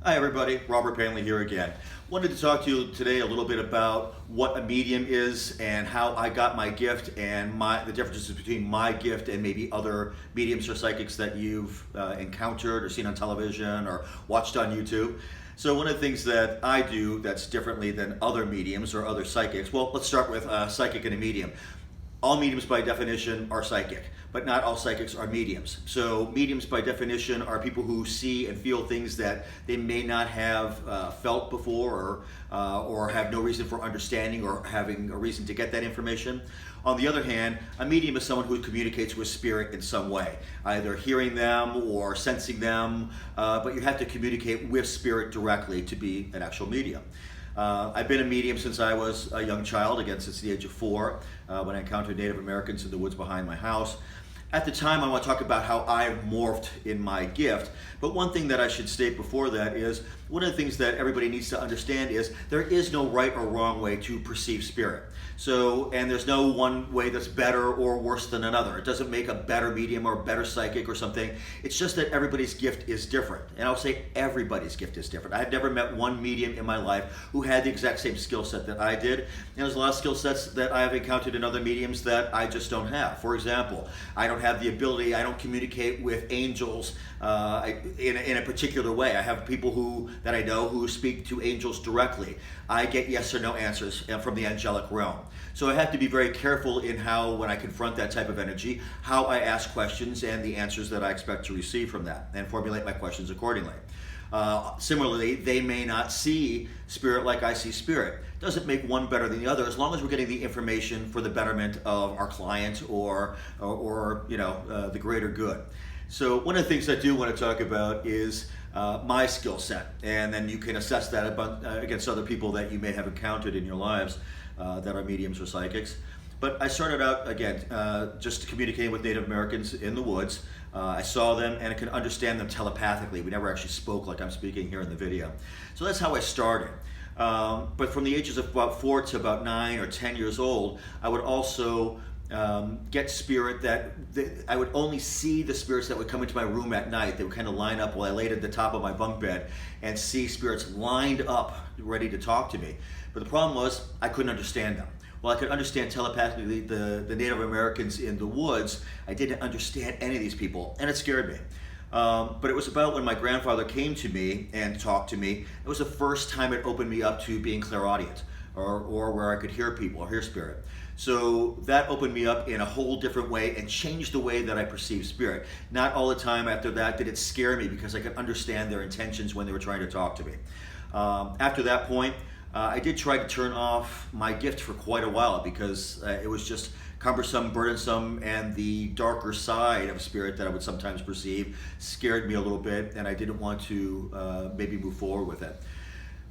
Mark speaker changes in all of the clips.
Speaker 1: Hi everybody, Robert Painley here again. Wanted to talk to you today a little bit about what a medium is and how I got my gift and the differences between my gift and maybe other mediums or psychics that you've encountered or seen on television or watched on YouTube. So one of the things that I do that's differently than other mediums or other psychics, well, let's start with a psychic and a medium. All mediums by definition are psychic, but not all psychics are mediums. So mediums by definition are people who see and feel things that they may not have felt before or have no reason for understanding or having a reason to get that information. On the other hand, a medium is someone who communicates with spirit in some way, either hearing them or sensing them, but you have to communicate with spirit directly to be an actual medium. I've been a medium since I was a young child, again since the age of 4, when I encountered Native Americans in the woods behind my house. At the time, I want to talk about how I morphed in my gift, but one thing that I should state before that is one of the things that everybody needs to understand is there is no right or wrong way to perceive spirit. And there's no one way that's better or worse than another. It doesn't make a better medium or a better psychic or something. It's just that everybody's gift is different. And I'll say everybody's gift is different. I've never met one medium in my life who had the exact same skill set that I did. And there's a lot of skill sets that I've encountered in other mediums that I just don't have. For example, I don't have the ability, I don't communicate with angels in a particular way. I have people that I know who speak to angels directly. I get yes or no answers from the angelic realm. So I have to be very careful in how, when I confront that type of energy, how I ask questions and the answers that I expect to receive from that, and formulate my questions accordingly. Similarly, they may not see spirit like I see spirit. Doesn't make one better than the other, as long as we're getting the information for the betterment of our client or the greater good. So one of the things I do want to talk about is my skill set, and then you can assess that against other people that you may have encountered in your lives that are mediums or psychics. But I started out, again, just communicating with Native Americans in the woods. I saw them and I could understand them telepathically. We never actually spoke like I'm speaking here in the video. So that's how I started. But from the ages of about 4 to about 9 or 10 years old, I would also get spirit that I would only see the spirits that would come into my room at night. They would kind of line up while I laid at the top of my bunk bed and see spirits lined up ready to talk to me. But the problem was I couldn't understand them. Well, I could understand telepathically the Native Americans in the woods. I didn't understand any of these people, and it scared me. But it was about when my grandfather came to me and talked to me. It was the first time it opened me up to being clairaudient, or where I could hear people or hear spirit. So that opened me up in a whole different way and changed the way that I perceive spirit. Not all the time after that did it scare me, because I could understand their intentions when they were trying to talk to me. After that point, I did try to turn off my gift for quite a while, because it was just cumbersome, burdensome, and the darker side of spirit that I would sometimes perceive scared me a little bit, and I didn't want to maybe move forward with it.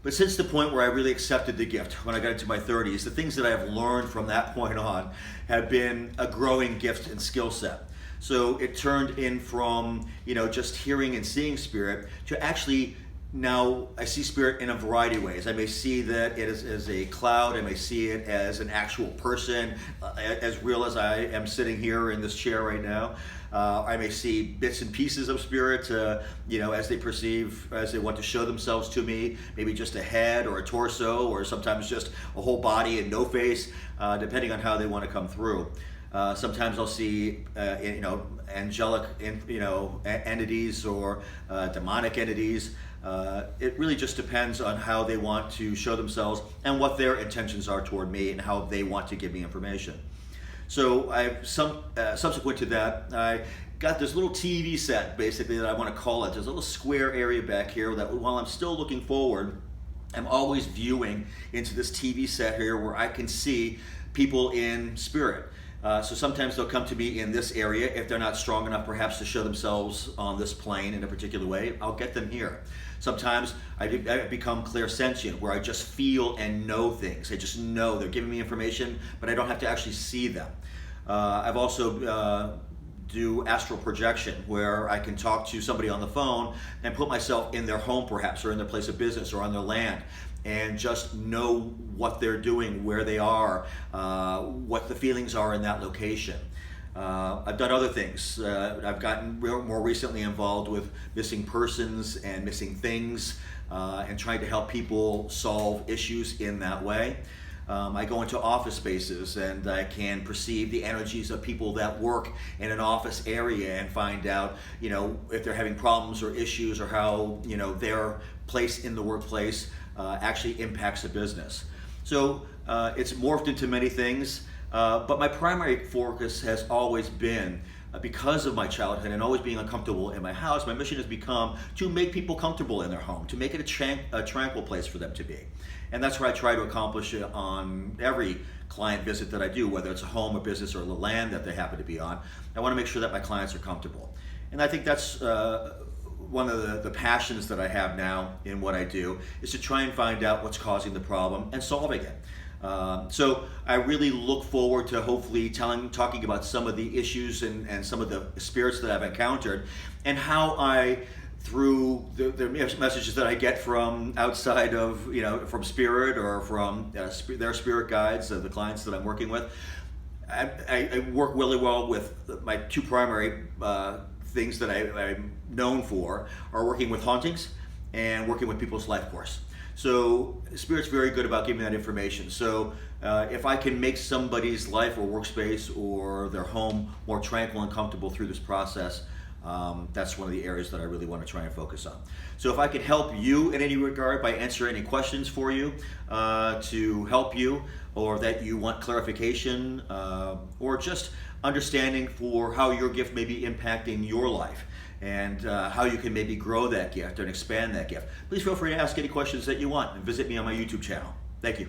Speaker 1: But since the point where I really accepted the gift, when I got into my 30s, the things that I have learned from that point on have been a growing gift and skill set. So it turned in from, just hearing and seeing spirit to actually now I see spirit in a variety of ways. I may see that it is as a cloud. I may see it as an actual person, as real as I am sitting here in this chair right now. I may see bits and pieces of spirit, as they perceive, as they want to show themselves to me, maybe just a head or a torso, or sometimes just a whole body and no face, depending on how they want to come through. Sometimes I'll see, angelic, entities or demonic entities. It really just depends on how they want to show themselves and what their intentions are toward me and how they want to give me information. So subsequent to that, I got this little TV set, basically, that I want to call it. There's a little square area back here that while I'm still looking forward, I'm always viewing into this TV set here where I can see people in spirit. So sometimes they'll come to me in this area. If they're not strong enough perhaps to show themselves on this plane in a particular way, I'll get them here. Sometimes I become clairsentient, where I just feel and know things. I just know they're giving me information, but I don't have to actually see them. I've also do astral projection, where I can talk to somebody on the phone and put myself in their home perhaps, or in their place of business, or on their land, and just know what they're doing, where they are, what the feelings are in that location. I've done other things. I've gotten more recently involved with missing persons and missing things, and trying to help people solve issues in that way. I go into office spaces and I can perceive the energies of people that work in an office area and find out, if they're having problems or issues, or how, their place in the workplace actually impacts the business. So it's morphed into many things, but my primary focus has always been, because of my childhood and always being uncomfortable in my house, my mission has become to make people comfortable in their home, to make it a tranquil place for them to be. And that's what I try to accomplish on every client visit that I do, whether it's a home, a business, or the land that they happen to be on. I want to make sure that my clients are comfortable. And I think that's one of the passions that I have now in what I do, is to try and find out what's causing the problem and solving it. So I really look forward to hopefully talking about some of the issues and some of the spirits that I've encountered, and how I, through the messages that I get from outside of, from spirit or from their spirit guides, the clients that I'm working with, I work really well with my two primary things that I'm known for, are working with hauntings and working with people's life course. So Spirit's very good about giving that information. So if I can make somebody's life or workspace or their home more tranquil and comfortable through this process, that's one of the areas that I really want to try and focus on. So if I can help you in any regard by answering any questions for you, to help you, or that you want clarification, or just understanding for how your gift may be impacting your life, and how you can maybe grow that gift and expand that gift, please feel free to ask any questions that you want, and visit me on my YouTube channel. Thank you.